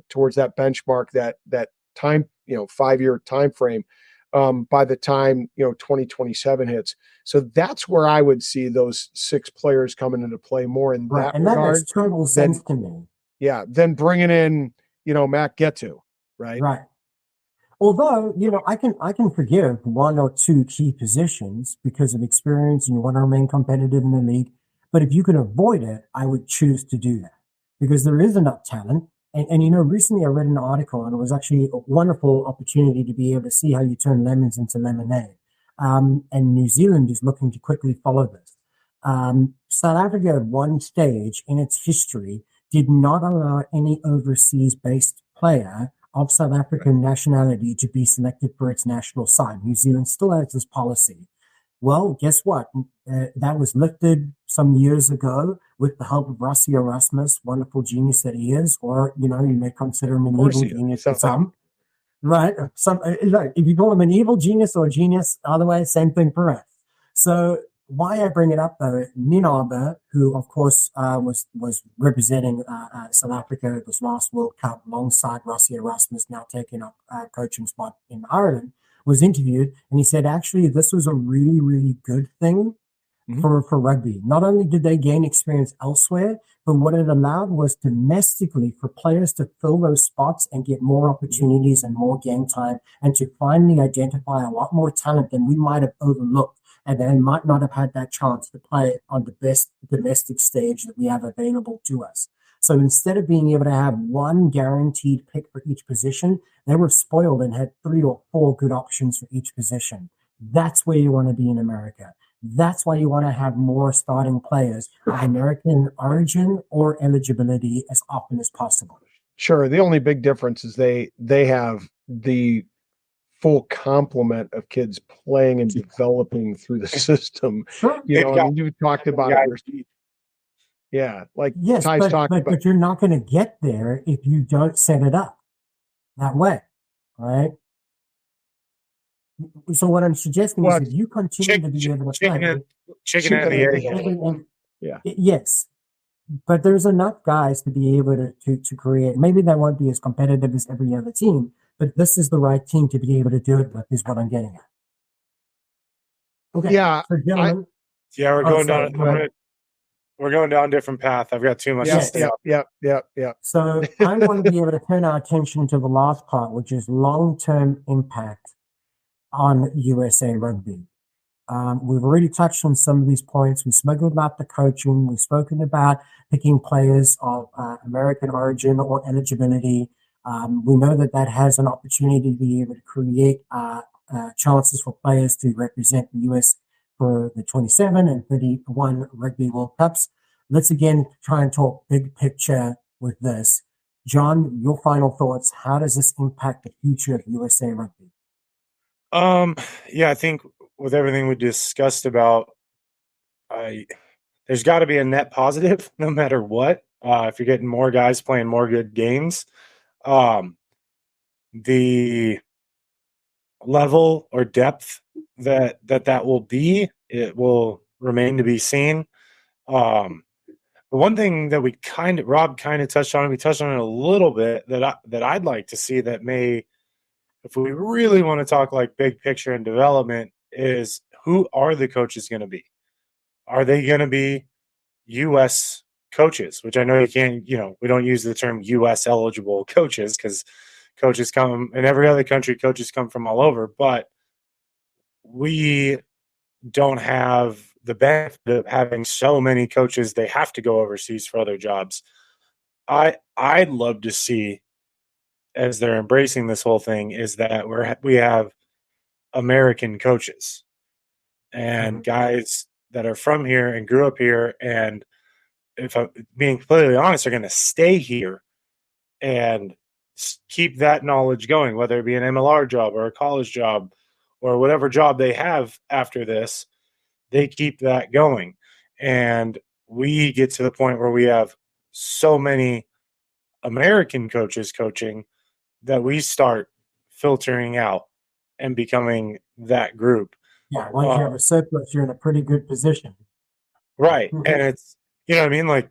towards that benchmark, that time, 5-year time frame, by the time, 2027 hits. So that's where I would see those 6 players coming into play more in that and regard. That makes total sense to me. Yeah. Then bringing in, Matt Gettu, right? Right. Although, I can forgive 1 or 2 key positions because of experience and you want to remain competitive in the league. But if you can avoid it, I would choose to do that because there is enough talent. And recently I read an article and it was actually a wonderful opportunity to be able to see how you turn lemons into lemonade. And New Zealand is looking to quickly follow this. South Africa at one stage in its history did not allow any overseas based player of South African nationality to be selected for its national side. New Zealand still has this policy. Well, guess what? That was lifted some years ago with the help of Rassie Erasmus, wonderful genius that he is, or, you may consider him an evil genius to some. Right. If you call him an evil genius or a genius, either way, same thing for us. So why I bring it up though, Ninabe, who of course was representing South Africa at this last World Cup alongside Rassie Erasmus, now taking up a coaching spot in Ireland, was interviewed, and he said actually this was a really, really good thing for rugby. Not only did they gain experience elsewhere, but what it allowed was domestically for players to fill those spots and get more opportunities and more game time, and to finally identify a lot more talent than we might have overlooked. And they might not have had that chance to play on the best domestic stage that we have available to us. So instead of being able to have one guaranteed pick for each position, they were spoiled and had 3 or 4 good options for each position. That's where you want to be in America. That's why you want to have more starting players of American origin or eligibility as often as possible. Sure. The only big difference is they have the full complement of kids playing and developing through the system. Sure. You've talked about it. Yeah, like yes, Ty's talking about. But you're not going to get there if you don't set it up that way, right? So what I'm suggesting is if you continue to be able to play, chicken and the egg. Yes, but there's enough guys to be able to create. Maybe that won't be as competitive as every other team, but this is the right team to be able to do it with. Is what I'm getting at. Okay. Yeah, so gentlemen. We're going down. We're going down a different path. I've got too much to stay up. Yeah. So I want to be able to turn our attention to the last part, which is long-term impact on USA Rugby. We've already touched on some of these points. We've spoken about the coaching. We've spoken about picking players of American origin or eligibility. We know that has an opportunity to be able to create chances for players to represent the US for the 27 and 31 Rugby World Cups. Let's again try and talk big picture with this. John, your final thoughts. How does this impact the future of USA Rugby? I think with everything we discussed about, there's got to be a net positive no matter what. If you're getting more guys playing more good games, the level or depth that will be, it will remain to be seen. The one thing that Rob kind of touched on, we touched on it a little bit, that I'd like to see that may, if we really want to talk like big picture and development, is who are the coaches going to be? Are they going to be U.S. coaches? Which I know you can't, we don't use the term U.S. eligible coaches because coaches come in every other country, coaches come from all over, but we don't have the benefit of having so many coaches. They have to go overseas for other jobs. I'd love to see, as they're embracing this whole thing, is that we have American coaches and guys that are from here and grew up here, and if I'm being completely honest, are going to stay here and keep that knowledge going, whether it be an MLR job or a college job or whatever job they have after this, they keep that going. And we get to the point where we have so many American coaches coaching that we start filtering out and becoming that group. Yeah, once you have a surplus, you're in a pretty good position. Right. And it's, you know what I mean? Like,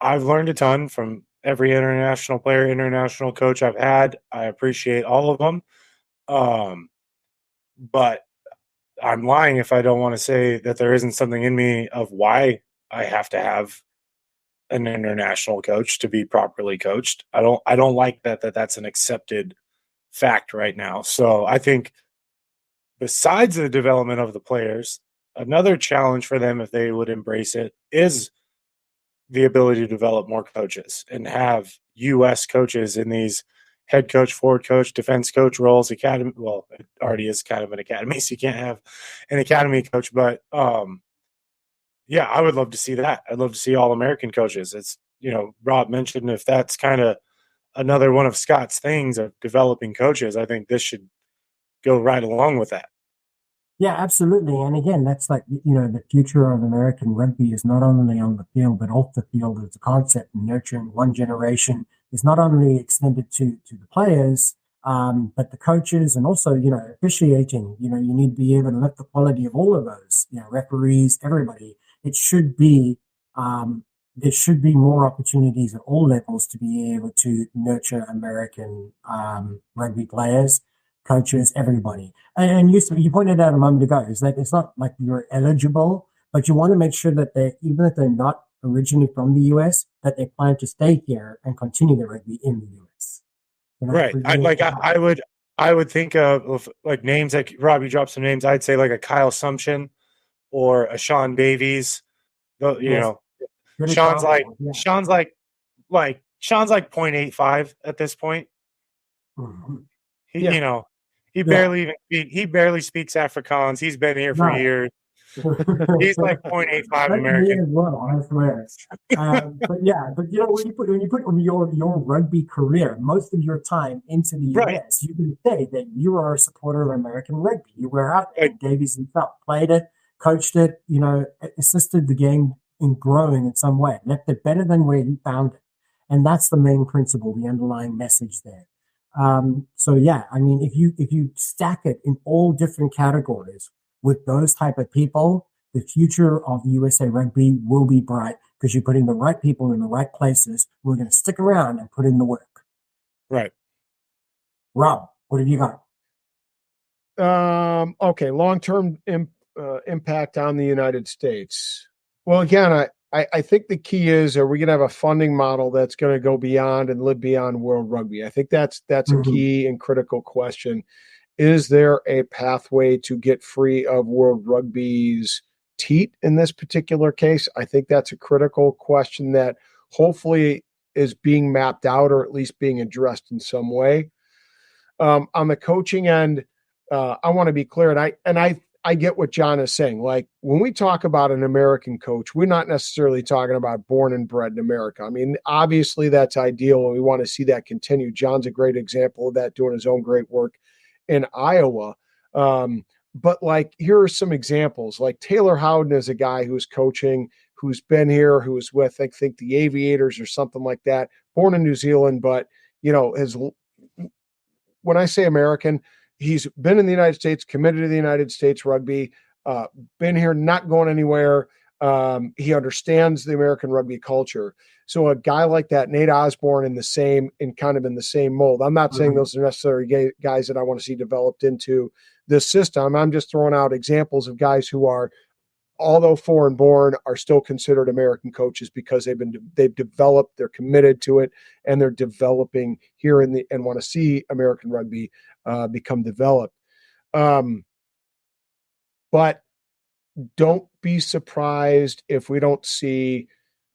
I've learned a ton from every international player, international coach I've had. I appreciate all of them. But I'm lying if I don't want to say that there isn't something in me of why I have to have an international coach to be properly coached. I don't like that's an accepted fact right now. So I think besides the development of the players, another challenge for them, if they would embrace it, is the ability to develop more coaches and have U.S. coaches in these head coach, forward coach, defense coach roles. Academy, well, it already is kind of an academy, so you can't have an academy coach, but Yeah, I would love to see that. I'd love to see all American coaches. It's, Rob mentioned if that's kind of another one of Scott's things of developing coaches, I think this should go right along with that. Yeah, absolutely. And again, that's like, the future of American rugby is not only on the field, but off the field as a concept. And nurturing one generation is not only extended to the players, but the coaches and also, officiating. You need to be able to lift the quality of all of those, referees, everybody. It should be, there should be more opportunities at all levels to be able to nurture American rugby players, coaches, everybody. And you pointed out a moment ago is that it's not like you're eligible, but you want to make sure that even if they're not originally from the US, that they plan to stay here and continue their rugby in the US. Right. I would think of like names like Robbie dropped some names. I'd say like a Kyle Sumption or a Sean Davies. Sean's like yeah. Sean's like 0.85 at this point. Mm-hmm. He barely speaks Afrikaans. He's been here for years. He's like 0.85 American. As well, I swear. But when you put your rugby career, most of your time into the US, you can say that you are a supporter of American rugby. You were out there, Davies himself played it, coached it, assisted the game in growing in some way, left it better than where he found it. And that's the main principle, the underlying message there. If you stack it in all different categories with those type of people, the future of USA Rugby will be bright because you're putting the right people in the right places who are going to stick around and put in the work. Right. Rob, what have you got? Okay, long-term impact on the United States. Well, again, I think the key is, are we going to have a funding model that's going to go beyond and live beyond World Rugby? I think that's a key and critical question. Is there a pathway to get free of World Rugby's teat in this particular case? I think that's a critical question that hopefully is being mapped out or at least being addressed in some way. On the coaching end, I want to be clear, and I get what John is saying. Like when we talk about an American coach, we're not necessarily talking about born and bred in America. I mean, obviously that's ideal and we want to see that continue. John's a great example of that, doing his own great work in Iowa. But like, here are some examples. Like Taylor Howden is a guy who's coaching, who's been here, who was with, I think, the Aviators or something like that, born in New Zealand, but, when I say American, he's been in the United States, committed to the United States rugby, been here, not going anywhere. He understands the American rugby culture. So a guy like that, Nate Osborne, in the same mold. I'm not saying those are necessarily guys that I want to see developed into this system. I'm just throwing out examples of guys who are, although foreign born, are still considered American coaches because they've developed, they're committed to it, and they're developing here and want to see American rugby become developed. But don't be surprised if we don't see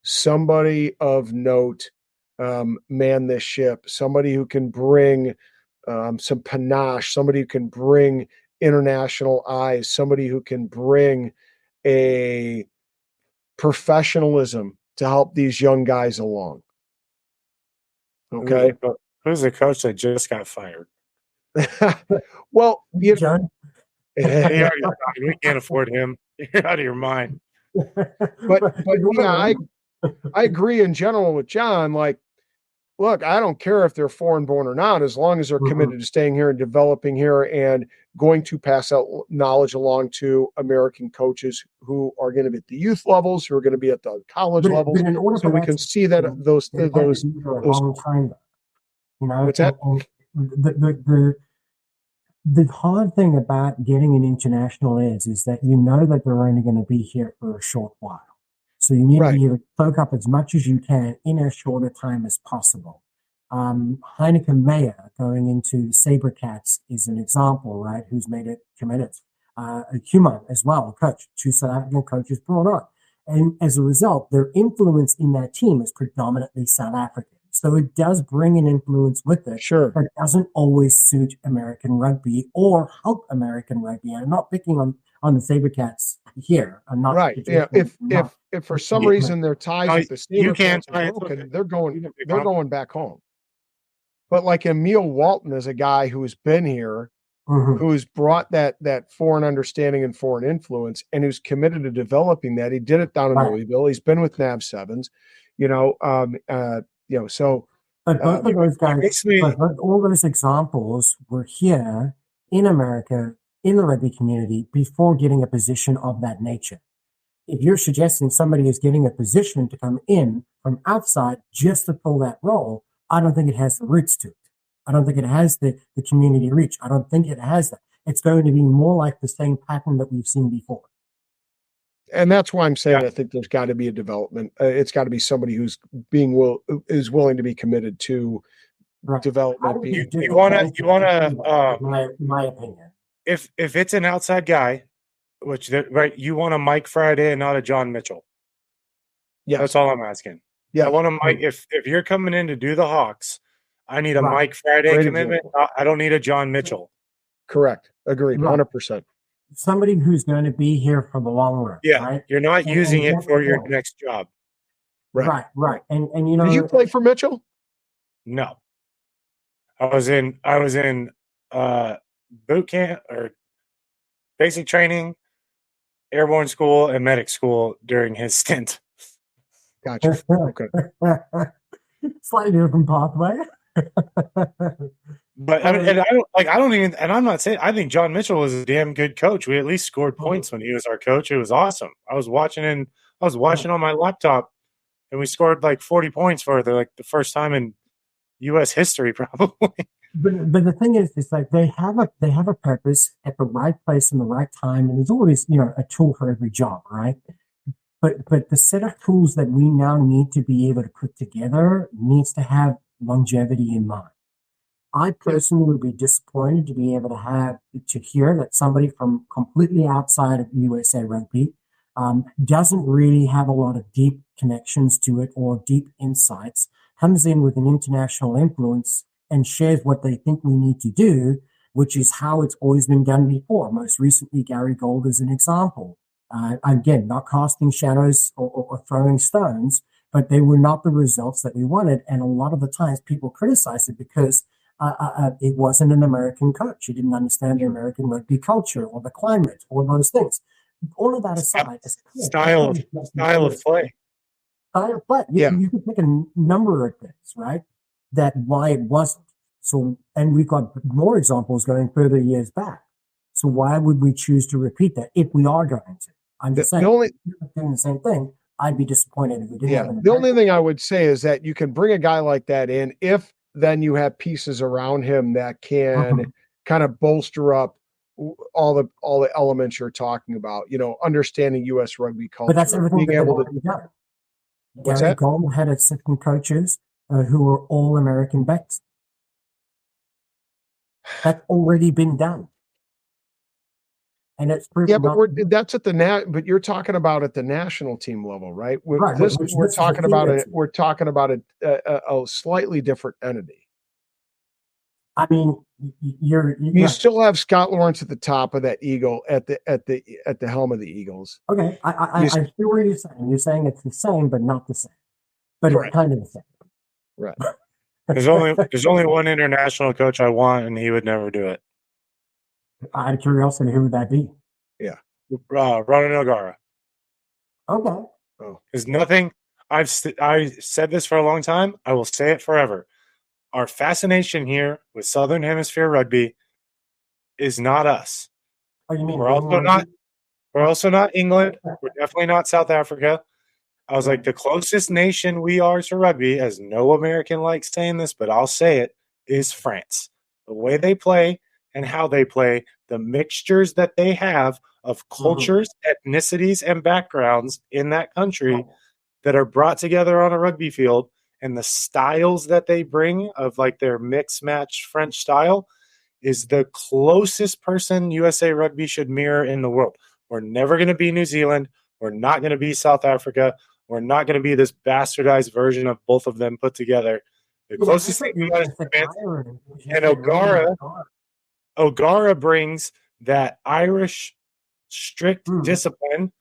somebody of note man this ship, somebody who can bring some panache, somebody who can bring international eyes, somebody who can bring a professionalism to help these young guys along. Okay. Who's the coach that just got fired? Well, John? We can't afford him. You're out of your mind. But yeah, I agree in general with John. Like, look, I don't care if they're foreign born or not, as long as they're committed to staying here and developing here and going to pass out knowledge along to American coaches who are going to be at the youth levels, who are going to be at the college levels. So we can see that those long time, what's that? The hard thing about getting an international is that that they're only going to be here for a short while. So you need to be able to soak up as much as you can in as short a time as possible. Heineken Meyer going into Sabercats is an example, right? Who's made it committed. Human as well, coach, 2 South African coaches brought on. And as a result, their influence in that team is predominantly South African. So it does bring an influence with it. Sure. But it doesn't always suit American rugby or help American rugby. I'm not picking on the Sabercats here. I'm not right. Yeah. If for some reason their ties with the Sabercats are broken, they're going back home. But like Emil Walton is a guy who's been here, who's brought that foreign understanding and foreign influence, and who's committed to developing that. He did it down in Louisville. He's been with Nav Sevens, So, but both of those guys, but all those examples were here in America in the rugby community before getting a position of that nature. If you're suggesting somebody is getting a position to come in from outside just to fill that role, I don't think it has the roots to it. I don't think it has the community reach. I don't think it has that. It's going to be more like the same pattern that we've seen before. And that's why I'm saying I think there's got to be a development. It's got to be somebody who's is willing to be committed to development. You want to my opinion. If it's an outside guy, you want a Mike Friday and not a John Mitchell. Yeah, that's all I'm asking. Yeah, I want a Mike. If you're coming in to do the Hawks, I need a Mike Friday commitment. I don't need a John Mitchell. Correct. Agreed. 100%. Somebody who's going to be here for the long run. Yeah, right? You're not using it for your next job. Right. And did you play for Mitchell? No, I was in boot camp or basic training, airborne school, and medic school during his stint. Gotcha. Okay. Slightly different pathway. But I'm not saying I think John Mitchell was a damn good coach. We at least scored points when he was our coach. It was awesome. I was watching on my laptop, and we scored like 40 points for the first time in U.S. history, probably. But the thing is like they have a purpose at the right place in the right time, and there's always a tool for every job, right? But the set of tools that we now need to be able to put together needs to have longevity in mind. I personally would be disappointed to be able to hear that somebody from completely outside of USA Rugby doesn't really have a lot of deep connections to it or deep insights, comes in with an international influence and shares what they think we need to do, which is how it's always been done before. Most recently, Gary Gold is an example. Again, not casting shadows or throwing stones, but they were not the results that we wanted. And a lot of the times people criticize it because it wasn't an American coach. He didn't understand the American rugby culture or the climate or those things. All of that aside, style of play. Style of play. You could pick a number of things, right? That why it wasn't. So, and we've got more examples going further years back. So why would we choose to repeat that if we are going to? I'm just saying, doing the same thing. I'd be disappointed if we didn't. The only thing I would say is that you can bring a guy like that in if then you have pieces around him that can kind of bolster up all the elements you're talking about. Understanding U.S. rugby culture. But that's everything being able to done. Gary Gold had assistant coaches who were all American backs. That's already been done. And it's but that's at but you're talking about at the national team level, right? We're talking about a slightly different entity. I mean, you still have Scott Lawrence at the top of that eagle at the helm of the Eagles. Okay, I see what you're saying. You're saying it's the same, but not the same. But it's kind of the same. Right. There's only one international coach I want, and he would never do it. Out of curiosity, who would that be? Yeah, Ronan O'Gara. Okay. There's nothing. I said this for a long time. I will say it forever. Our fascination here with Southern Hemisphere rugby is not us. Oh, you mean we're also not England. We're definitely not South Africa. I was like, the closest nation we are to rugby, as no American likes saying this, but I'll say it, is France. The way they play and how they play, the mixtures that they have of cultures, ethnicities, and backgrounds in that country that are brought together on a rugby field, and the styles that they bring of like their mix match French style is the closest person USA Rugby should mirror in the world. We're never going to be New Zealand. We're not going to be South Africa. We're not going to be this bastardized version of both of them put together. The closest thing we got is France. And O'Gara brings that Irish strict discipline,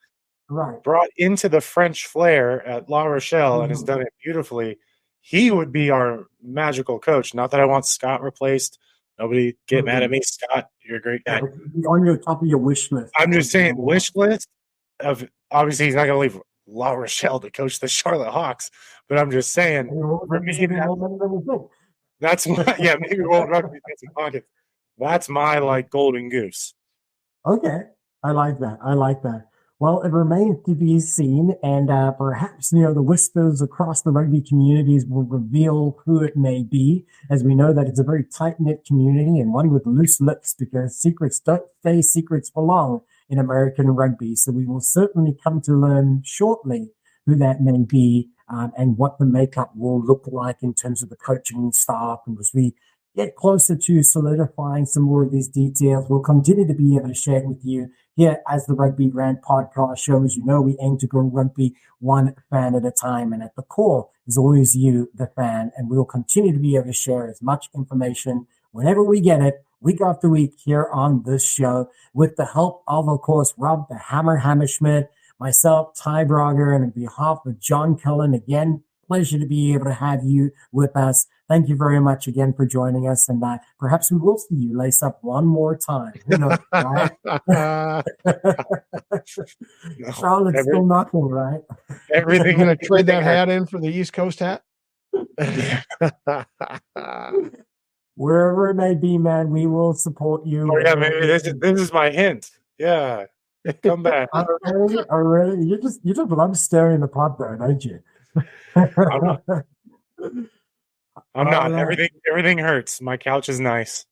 right. brought into the French flair at La Rochelle and has done it beautifully, he would be our magical coach. Not that I want Scott replaced. Nobody get mad at me. Scott, you're a great guy. On your top of your wish list. I'm just saying, wish list of obviously he's not going to leave La Rochelle to coach the Charlotte Hawks, but I'm just saying, for me, that's my, yeah, maybe World Rugby pockets. That's my like golden goose. Okay, I like that. I like that. Well, it remains to be seen, and perhaps the whispers across the rugby communities will reveal who it may be, as we know that it's a very tight knit community and one with loose lips because secrets don't stay secrets for long in American rugby. So we will certainly come to learn shortly who that may be and what the makeup will look like in terms of the coaching staff, and as we get closer to solidifying some more of these details, we'll continue to be able to share it with you here as the Rugby Rant podcast show. As you know, we aim to grow rugby one fan at a time. And at the core is always you, the fan. And we'll continue to be able to share as much information whenever we get it, week after week here on this show, with the help of course, Rob the Hammer Hammerschmidt, myself, Ty Brogger, and on behalf of John Cullen, again, pleasure to be able to have you with us. Thank you very much again for joining us, and perhaps we will see you lace up one more time. Right? Charlotte's still knocking, right? Everything going to trade that hat in for the East Coast hat? Wherever it may be, man, we will support you. Oh, yeah, maybe this is my hint. Yeah, come back. Already, you just love staring in the pot, though, don't you? I'm not. Everything hurts. My couch is nice.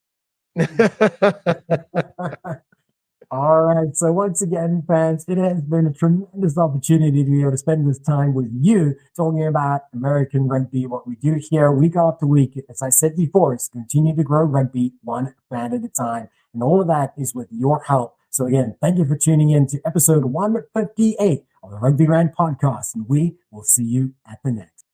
All right. So once again, fans, it has been a tremendous opportunity to be able to spend this time with you talking about American rugby, what we do here week after week. As I said before, it's continue to grow rugby one fan at a time. And all of that is with your help. So again, thank you for tuning in to episode 158 of the Rugby Rant podcast. And we will see you at the next.